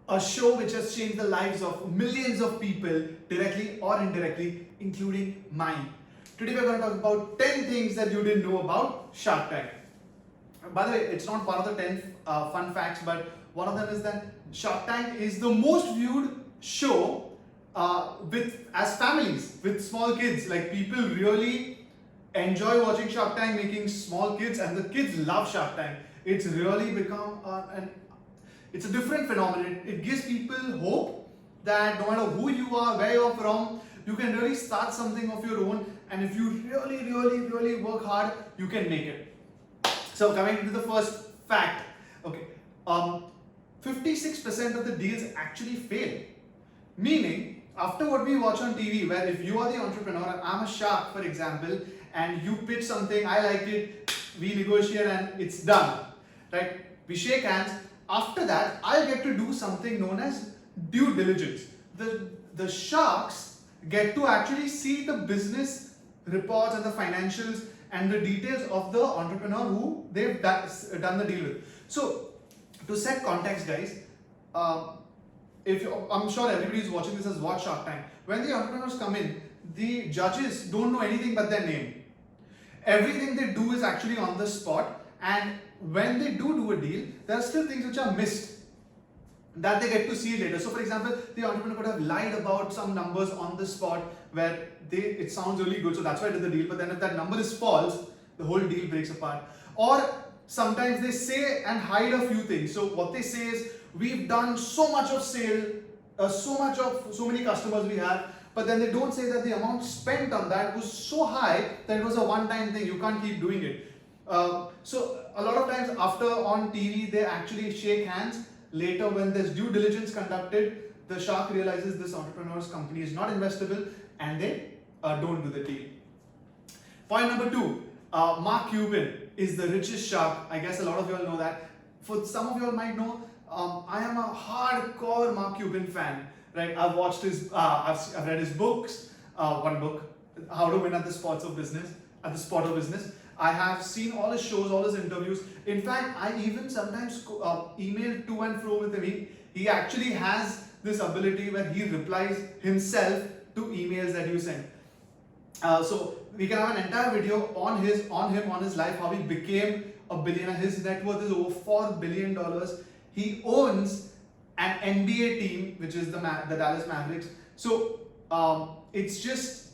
a show which has changed the lives of millions of people directly or indirectly, including mine. Today we're going to talk about 10 things that you didn't know about Shark Tank. By the way, it's not one of the 10 fun facts, but one of them is that Shark Tank is the most viewed show as families with small kids. Like, people really enjoy watching Shark Tank, making small kids, and the kids love Shark Tank. It's really become it's a different phenomenon. It gives people hope that no matter who you are, where you're from, you can really start something of your own, and if you really work hard, you can make it. So coming to the first fact, okay, 56% of the deals actually fail. Meaning, after what we watch on TV, where if you are the entrepreneur and I'm a shark, for example, and you pitch something, I like it, we negotiate and it's done, right? We shake hands. After that, I'll get to do something known as due diligence. The sharks get to actually see the business reports and the financials and the details of the entrepreneur who they've done the deal with. So, to set context, guys, I'm sure everybody who's watching this has watched Shark Tank. When the entrepreneurs come in, the judges don't know anything but their name. Everything they do is actually on the spot, and when they do a deal, there are still things which are missed that they get to see later. So for example, the entrepreneur could have lied about some numbers on the spot where it sounds really good, so that's why I did the deal, but then if that number is false, the whole deal breaks apart. Or sometimes they say and hide a few things. So what they say is, we've done so much of sale, so many customers we have, but then they don't say that the amount spent on that was so high that it was a one-time thing, you can't keep doing it. So a lot of times after on TV, they actually shake hands. Later, when there's due diligence conducted, the shark realizes this entrepreneur's company is not investable and they don't do the deal. Point number 2, Mark Cuban is the richest shark. I guess a lot of you all know that. For some of you all might know, I am a hardcore Mark Cuban fan. Right? I've watched his, I've read his books. One book, How to Win at the Spot of Business. I have seen all his shows, all his interviews. In fact, I even sometimes email to and fro with him. He actually has this ability where he replies himself to emails that you send. So we can have an entire video on his life, how he became a billionaire. His net worth is over $4 billion. He owns an NBA team, which is the Dallas Mavericks. So it's just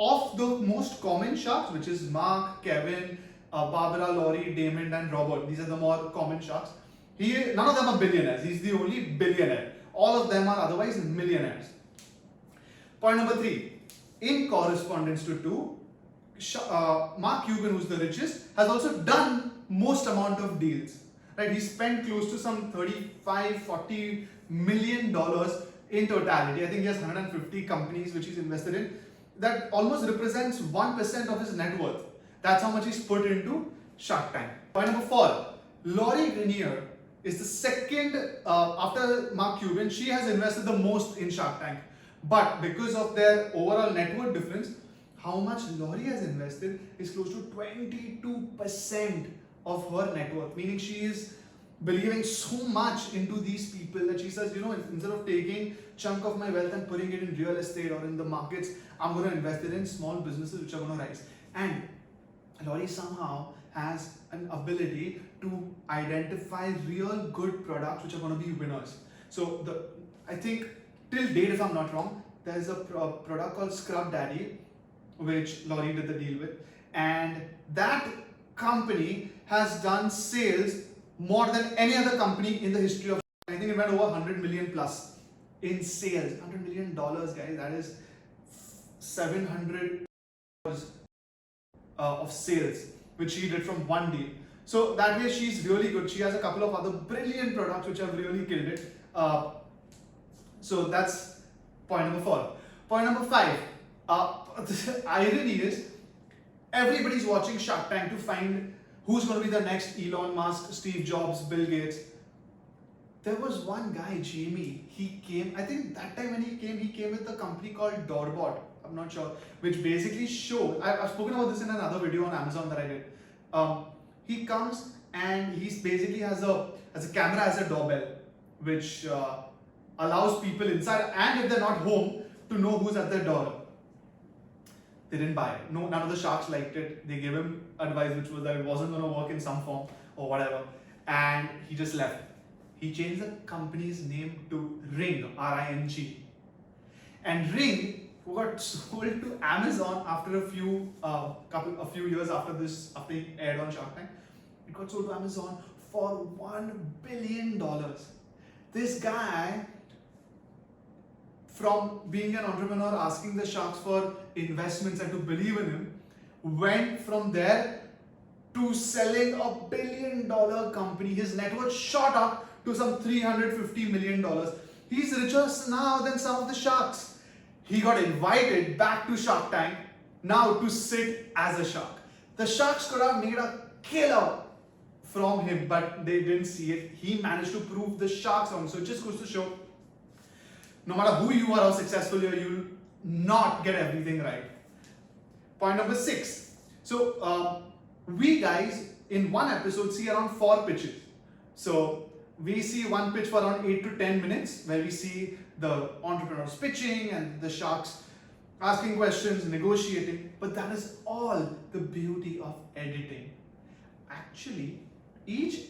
of the most common sharks, which is Mark, Kevin, Barbara, Laurie, Daymond, and Robert. These are the more common sharks. None of them are billionaires. He's the only billionaire. All of them are otherwise millionaires. Point number 3. In correspondence to 2, Mark Cuban, who's the richest, has also done most amount of deals. Right? He spent close to some $35-40 million in totality. I think he has 150 companies which he's invested in. That almost represents 1% of his net worth. That's how much he's put into Shark Tank. Point number 4, Laurie Greiner is the second after Mark Cuban. She has invested the most in Shark Tank. But because of their overall net worth difference, how much Laurie has invested is close to 22% of her net worth. Meaning she is believing so much into these people that she says, instead of taking chunk of my wealth and putting it in real estate or in the markets, I'm going to invest it in small businesses which are going to rise. And Laurie somehow has an ability to identify real good products which are going to be winners. So I think till date, if I'm not wrong, there's a product called Scrub Daddy, which Laurie did the deal with, and that company has done sales more than any other company in the history of. I think it went over 100 million plus in sales. $100 million, guys. That is $700 of sales, which she did from one deal. So that way, she's really good. She has a couple of other brilliant products which have really killed it. So that's point number 4. Point number 5. The irony is, everybody's watching Shark Tank to find who's going to be the next Elon Musk, Steve Jobs, Bill Gates. There was one guy, Jamie. He came. I think that time when he came with a company called Doorbot. I'm not sure, which basically showed. I've spoken about this in another video on Amazon that I did. He comes and he basically has a camera as a doorbell. which allows people inside, and if they're not home, to know who's at their door. They didn't buy it. No, none of the sharks liked it. They gave him advice which was that it wasn't going to work in some form or whatever, and he just left. He changed the company's name to Ring, R-I-N-G. And Ring got sold to Amazon after a few years after he aired on Shark Tank. It got sold to Amazon for $1 billion. This guy, from being an entrepreneur, asking the sharks for investments and to believe in him, went from there to selling $1 billion company. His net worth shot up to some $350 million. He's richer now than some of the sharks. He got invited back to Shark Tank now to sit as a shark. The sharks could have made a killer from him, but they didn't see it. He managed to prove the sharks wrong. So it just goes to show, no matter who you are, how successful you are, you'll not get everything right. Point number 6. So we guys in one episode see around 4 pitches. So we see one pitch for around 8 to 10 minutes where we see the entrepreneurs pitching and the sharks asking questions, negotiating. But that is all the beauty of editing. Actually, each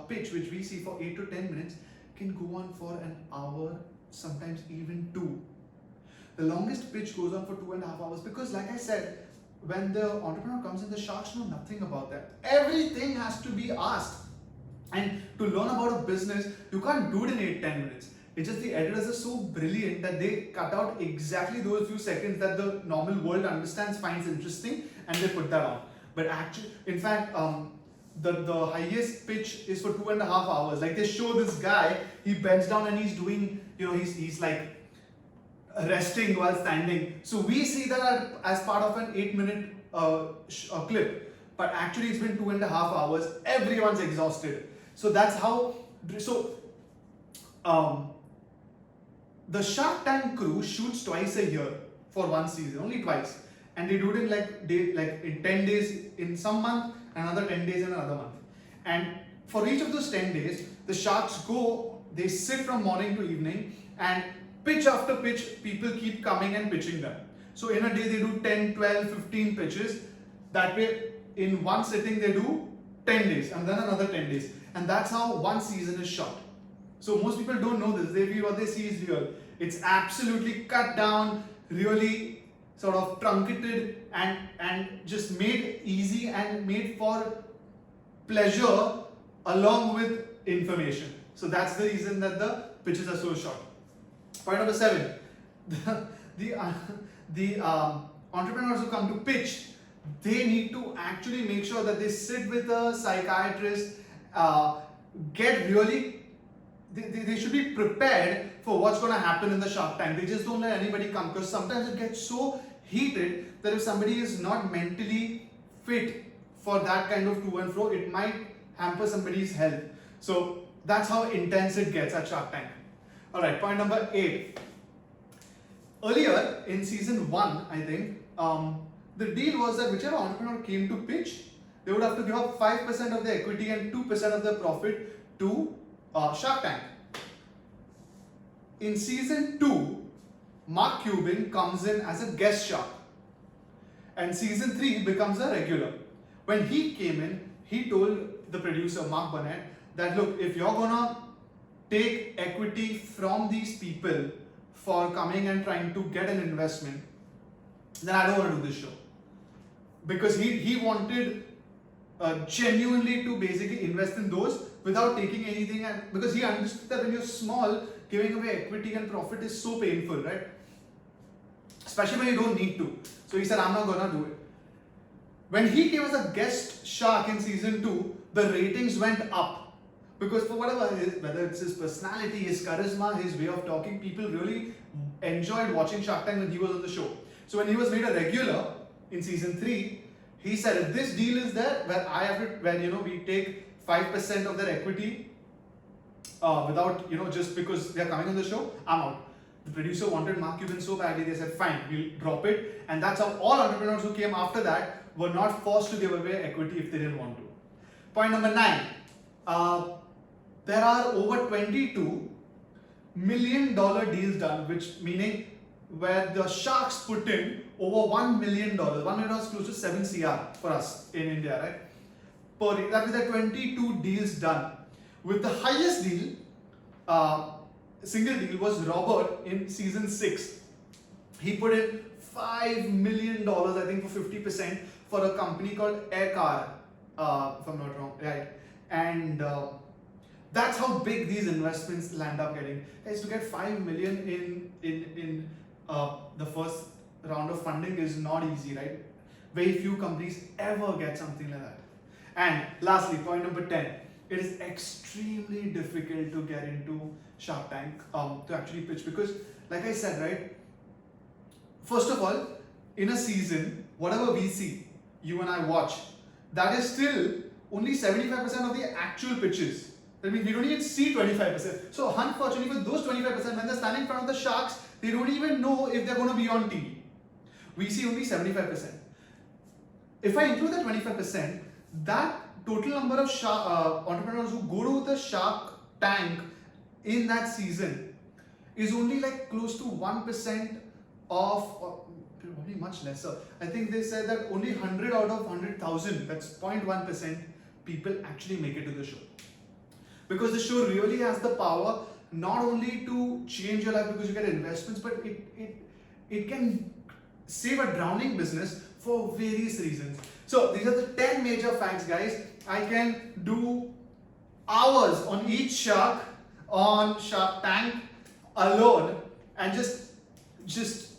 pitch which we see for 8 to 10 minutes can go on for an hour, sometimes even 2. The longest pitch goes on for 2.5 hours because, like I said, when the entrepreneur comes in, the sharks know nothing about that. Everything has to be asked. And to learn about a business, you can't do it in 8-10 minutes. It's just the editors are so brilliant that they cut out exactly those few seconds that the normal world understands, finds interesting, and they put that on. But actually, in fact, the highest pitch is for 2.5 hours. Like they show this guy, he bends down and he's doing, he's like resting while standing. So we see that as part of an 8-minute clip. But actually it's been 2.5 hours. Everyone's exhausted. So that's how, the Shark Tank crew shoots twice a year for one season, only twice. And they do it in in 10 days in some month, another 10 days in another month. And for each of those 10 days, the sharks go, they sit from morning to evening, and pitch after pitch, people keep coming and pitching them. So in a day they do 10, 12, 15 pitches. That way in one sitting they do 10 days and then another 10 days. And that's how one season is shot. So most people don't know this. They feel what they see is real. It's absolutely cut down, really sort of truncated and just made easy and made for pleasure along with information. So that's the reason that the pitches are so short. Point number 7. The entrepreneurs who come to pitch, they need to actually make sure that they sit with a psychiatrist, they should be prepared for what's going to happen in the Shark Tank. They just don't let anybody come, because sometimes it gets so heated that if somebody is not mentally fit for that kind of to and fro, it might hamper somebody's health. So that's how intense it gets at Shark Tank. Alright, point number 8. Earlier in season 1, I think, the deal was that whichever entrepreneur came to pitch, they would have to give up 5% of the equity and 2% of the profit to Shark Tank. In season 2, Mark Cuban comes in as a guest shark, and season 3 becomes a regular. When he came in, he told the producer Mark Burnett that, look, if you're gonna take equity from these people for coming and trying to get an investment, then I don't want to do this show. Because he wanted genuinely to basically invest in those without taking anything, and because he understood that when you're small, giving away equity and profit is so painful, right? Especially when you don't need to. So he said, I'm not gonna do it. When he came as a guest shark in season 2, the ratings went up. Because for whatever it is, whether it's his personality, his charisma, his way of talking, people really enjoyed watching Shark Tank when he was on the show. So when he was made a regular in season 3, he said, if this deal is there, where we take 5% of their equity without, just because they're coming on the show, I'm out. The producer wanted Mark Cuban so badly, they said, fine, we'll drop it. And that's how all entrepreneurs who came after that were not forced to give away equity if they didn't want to. Point number 9. there are over $22 million deals done, which meaning where the sharks put in over $1 million. $1 million is close to 7 CR for us in India, right? That means there are 22 deals done. With the highest deal, single deal was Robert in season 6. He put in $5 million, I think, for 50% for a company called Aircar, if I'm not wrong, right? And that's how big these investments land up getting. Guys, to get 5 million in the first round of funding is not easy, right? Very few companies ever get something like that. And lastly, point number 10, it is extremely difficult to get into Shark Tank to actually pitch, because like I said, right, first of all, in a season, whatever we see, you and I watch, that is still only 75% of the actual pitches. That means we don't even see 25%. So unfortunately for those 25%, when they're standing in front of the sharks, they don't even know if they're going to be on TV. We see only 75%. If I include the 25%, that total number of entrepreneurs who go to the Shark Tank in that season is only like close to 1% of, or probably much lesser. I think they said that only 100 out of 100,000, that's 0.1%, people actually make it to the show. Because the show really has the power not only to change your life because you get investments, but it can save a drowning business for various reasons. So these are the 10 major facts, guys. I can do hours on each shark on Shark Tank alone, and just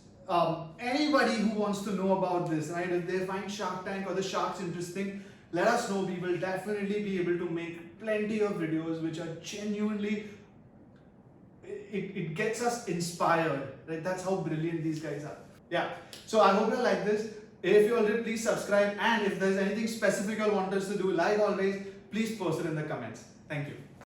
anybody who wants to know about this, right? If they find Shark Tank or the sharks interesting, let us know. We will definitely be able to make plenty of videos which are genuinely, it gets us inspired, right? That's how brilliant these guys are. Yeah, so I hope you like this. If you already, please subscribe, and if there's anything specific you want us to do, like always, please post it in the comments. Thank you.